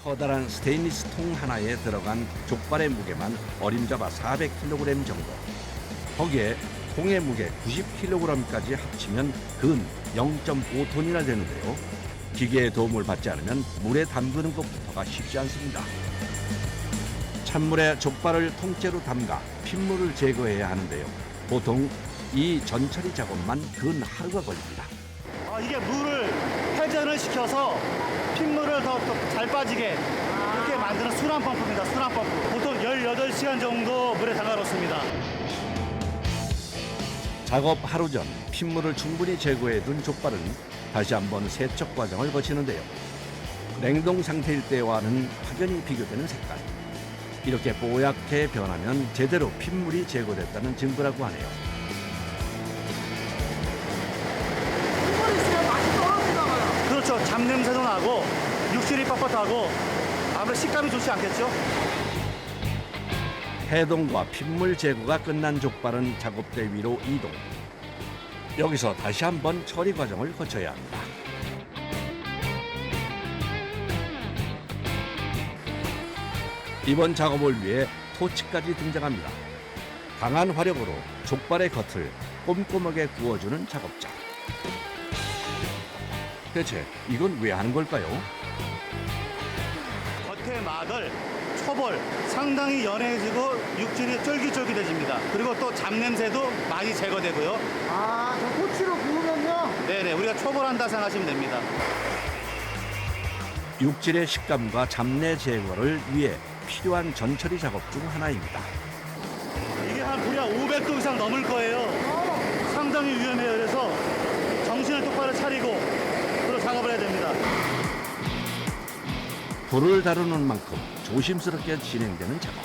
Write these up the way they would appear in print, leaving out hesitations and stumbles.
커다란 스테인리스 통 하나에 들어간 족발의 무게만 어림잡아 400kg 정도. 거기에 통의 무게 90kg까지 합치면 근 0.5톤이나 되는데요. 기계의 도움을 받지 않으면 물에 담그는 것부터가 쉽지 않습니다. 찬물에 족발을 통째로 담가 핏물을 제거해야 하는데요. 보통 이 전처리 작업만 근 하루가 걸립니다. 이게 물을 회전을 시켜서 핏물을 더 잘 빠지게 이렇게 만드는 순환 펌프입니다. 순환 펌프. 보통 18시간 정도 물에 담가 놓습니다. 작업 하루 전 핏물을 충분히 제거해 둔 족발은 다시 한번 세척 과정을 거치는데요. 냉동 상태일 때와는 확연히 비교되는 색깔. 이렇게 뽀얗게 변하면 제대로 핏물이 제거됐다는 증거라고 하네요. 핏물이 있으면 맛이 떨어지나 봐요. 그렇죠. 잡냄새도 나고 육질이 뻣뻣하고 아무래도 식감이 좋지 않겠죠? 해동과 핏물 제거가 끝난 족발은 작업대 위로 이동. 여기서 다시 한번 처리 과정을 거쳐야 합니다. 이번 작업을 위해 토치까지 등장합니다. 강한 화력으로 족발의 겉을 꼼꼼하게 구워주는 작업자. 대체 이건 왜 하는 걸까요? 겉의 막을 초벌 상당히 연해지고 육질이 쫄깃쫄깃해집니다. 그리고 또 잡냄새도 많이 제거되고요. 저 토치로 구우면요. 네네, 우리가 초벌한다 생각하시면 됩니다. 육질의 식감과 잡내 제거를 위해 필요한 전처리 작업 중 하나입니다. 이게 한 불이 500도 이상 넘을 거예요. 상당히 위험해요. 그래서 정신을 똑바로 차리고 그런 작업을 해야 됩니다. 불을 다루는 만큼 조심스럽게 진행되는 작업.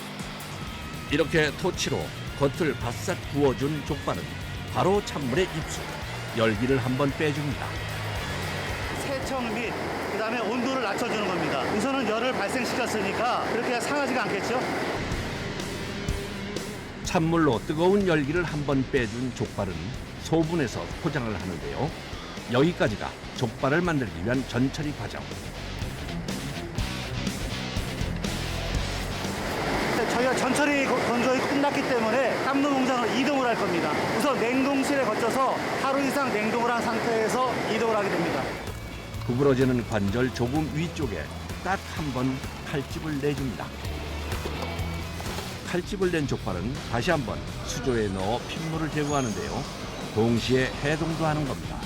이렇게 토치로 겉을 바싹 구워준 족발은 바로 찬물에 입수. 열기를 한번 빼줍니다. 세척 및 그다음에 온도를 낮춰주는 겁니다. 우선은 열을 발생시켰으니까 그렇게 상하지가 않겠죠? 찬물로 뜨거운 열기를 한번 빼준 족발은 소분해서 포장을 하는데요. 여기까지가 족발을 만들기 위한 전처리 과정. 저희가 전처리 건조가 끝났기 때문에 땀로 농장을 이동을 할 겁니다. 우선 냉동실에 거쳐서 하루 이상 냉동을 한 상태에서 이동을 하게 됩니다. 구부러지는 관절 조금 위쪽에 딱 한 번 칼집을 내줍니다. 칼집을 낸 족발은 다시 한번 수조에 넣어 핏물을 제거하는데요. 동시에 해동도 하는 겁니다.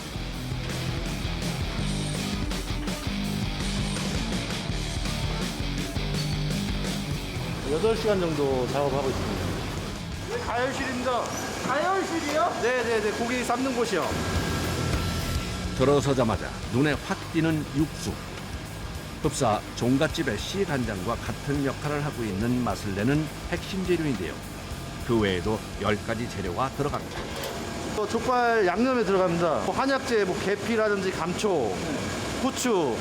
8시간 정도 작업하고 있습니다. 가열실입니다. 가열실이요? 네네네, 고기 삶는 곳이요. 들어서자마자 눈에 확 띄는 육수. 흡사 종갓집의 씨간장과 같은 역할을 하고 있는 맛을 내는 핵심 재료인데요. 그 외에도 10가지 재료가 들어갑니다. 족발 양념에 들어갑니다. 한약재, 계피라든지 감초, 후추,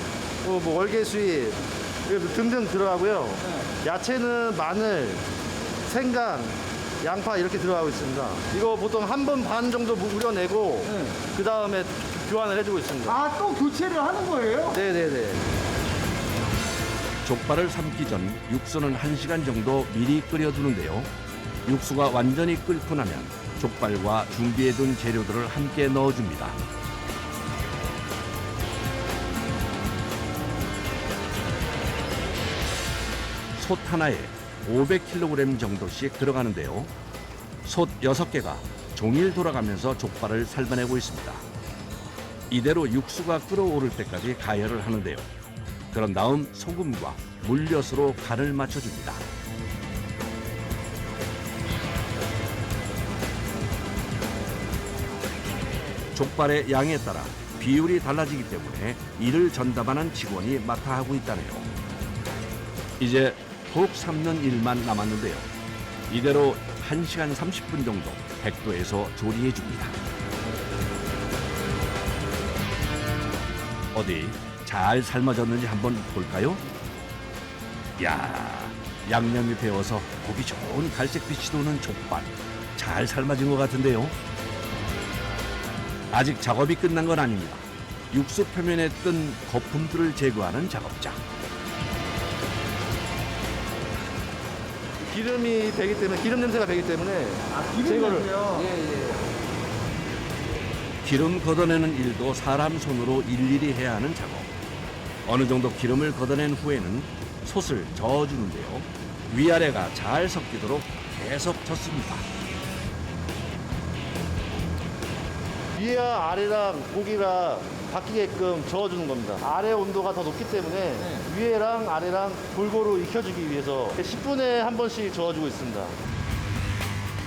월계수잎 등등 들어가고요. 야채는 마늘, 생강, 양파 이렇게 들어가고 있습니다. 이거 보통 1번 반 정도 우려내고 그 다음에 교환을 해주고 있습니다. 또 교체를 하는 거예요? 네네네. 족발을 삶기 전 육수는 1시간 정도 미리 끓여두는데요. 육수가 완전히 끓고 나면 족발과 준비해둔 재료들을 함께 넣어줍니다. 솥 하나에 500kg 정도씩 들어가는데요. 솥 6개가 종일 돌아가면서 족발을 삶아내고 있습니다. 이대로 육수가 끓어오를 때까지 가열을 하는데요. 그런 다음 소금과 물엿으로 간을 맞춰줍니다. 족발의 양에 따라 비율이 달라지기 때문에 이를 전담하는 직원이 맡아 하고 있다네요. 이제 푹 삶는 일만 남았는데요. 이대로 1시간 30분 정도 100도에서 조리해 줍니다. 어디 잘 삶아졌는지 한번 볼까요? 야, 양념이 배어서 보기 좋은 갈색빛이 도는 족발. 잘 삶아진 것 같은데요. 아직 작업이 끝난 건 아닙니다. 육수 표면에 뜬 거품들을 제거하는 작업자. 기름이 배기 때문에 기름 냄새가 배기 때문에 기름 제거를. 냄새요? 예. 기름 걷어내는 일도 사람 손으로 일일이 해야 하는 작업. 어느 정도 기름을 걷어낸 후에는 솥을 저어주는데요. 위아래가 잘 섞이도록 계속 젓습니다. 위와 아래랑 고기가 바뀌게끔 저어주는 겁니다. 아래 온도가 더 높기 때문에 위에랑 아래랑 골고루 익혀주기 위해서 10분에 한 번씩 저어주고 있습니다.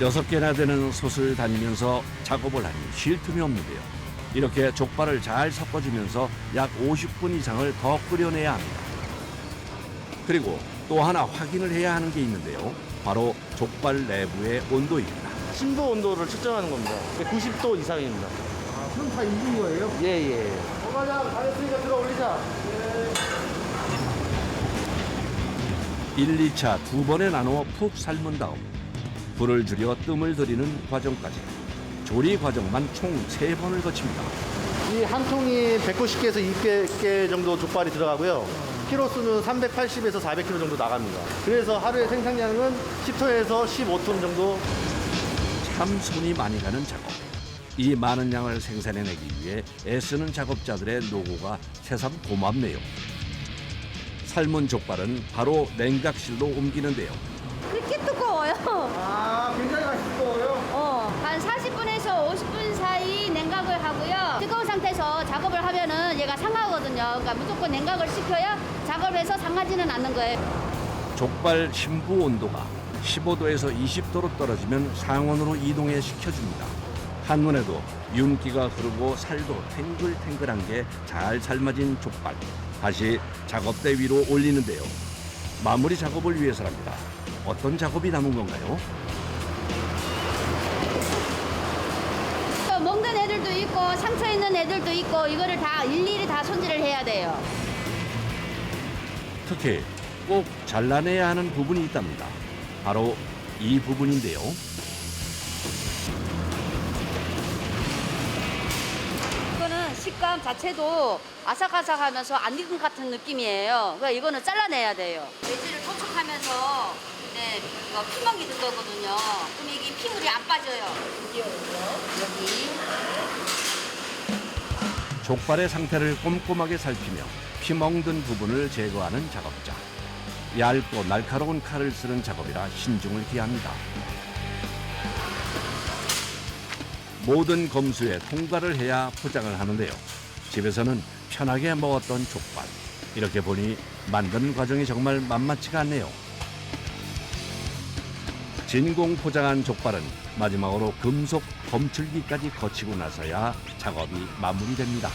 6개나 되는 솥을 다니면서 작업을 하니 쉴 틈이 없는데요. 이렇게 족발을 잘 섞어주면서 약 50분 이상을 더 끓여내야 합니다. 그리고 또 하나 확인을 해야 하는 게 있는데요. 바로 족발 내부의 온도입니다. 심도 온도를 측정하는 겁니다. 90도 이상입니다. 그럼 다 익은 거예요? 예예. 어가장 다 됐으니까 들어 올리자. 1, 2차 두 번에 나누어 푹 삶은 다음 불을 줄여 뜸을 들이는 과정까지 조리 과정만 총 3번을 거칩니다. 이 한 통이 190개에서 200개 정도 족발이 들어가고요. 키로수는 380에서 400kg 정도 나갑니다. 그래서 하루의 생산량은 10톤에서 15톤 정도. 참 손이 많이 가는 작업. 이 많은 양을 생산해내기 위해 애쓰는 작업자들의 노고가 새삼 고맙네요. 삶은 족발은 바로 냉각실로 옮기는데요. 그렇게 뜨거워요. 아, 굉장히 맛있어요. 한 40분에서 50분 사이 냉각을 하고요. 뜨거운 상태에서 작업을 하면은 얘가 상하거든요. 그러니까 무조건 냉각을 시켜야 작업을 해서 상하지는 않는 거예요. 족발 심부 온도가 15도에서 20도로 떨어지면 상온으로 이동해 식혀줍니다. 한눈에도 윤기가 흐르고 살도 탱글탱글한 게 잘 삶아진 족발. 다시 작업대 위로 올리는데요. 마무리 작업을 위해서랍니다. 어떤 작업이 남은 건가요? 또 먹는 애들도 있고 상처 있는 애들도 있고 이거를 다 일일이 다 손질을 해야 돼요. 특히 꼭 잘라내야 하는 부분이 있답니다. 바로 이 부분인데요. 이거는 식감 자체도 아삭아삭하면서 안 익은 것 같은 느낌이에요. 그러니까 이거는 잘라내야 돼요. 돼지를 토촉하면서 이거 피멍이 든 거거든요. 그럼 이게 피물이 안 빠져요. 여기. 족발의 상태를 꼼꼼하게 살피며 피멍든 부분을 제거하는 작업자. 얇고 날카로운 칼을 쓰는 작업이라 신중을 기합니다. 모든 검수에 통과를 해야 포장을 하는데요. 집에서는 편하게 먹었던 족발. 이렇게 보니 만드는 과정이 정말 만만치가 않네요. 진공 포장한 족발은 마지막으로 금속 검출기까지 거치고 나서야 작업이 마무리됩니다.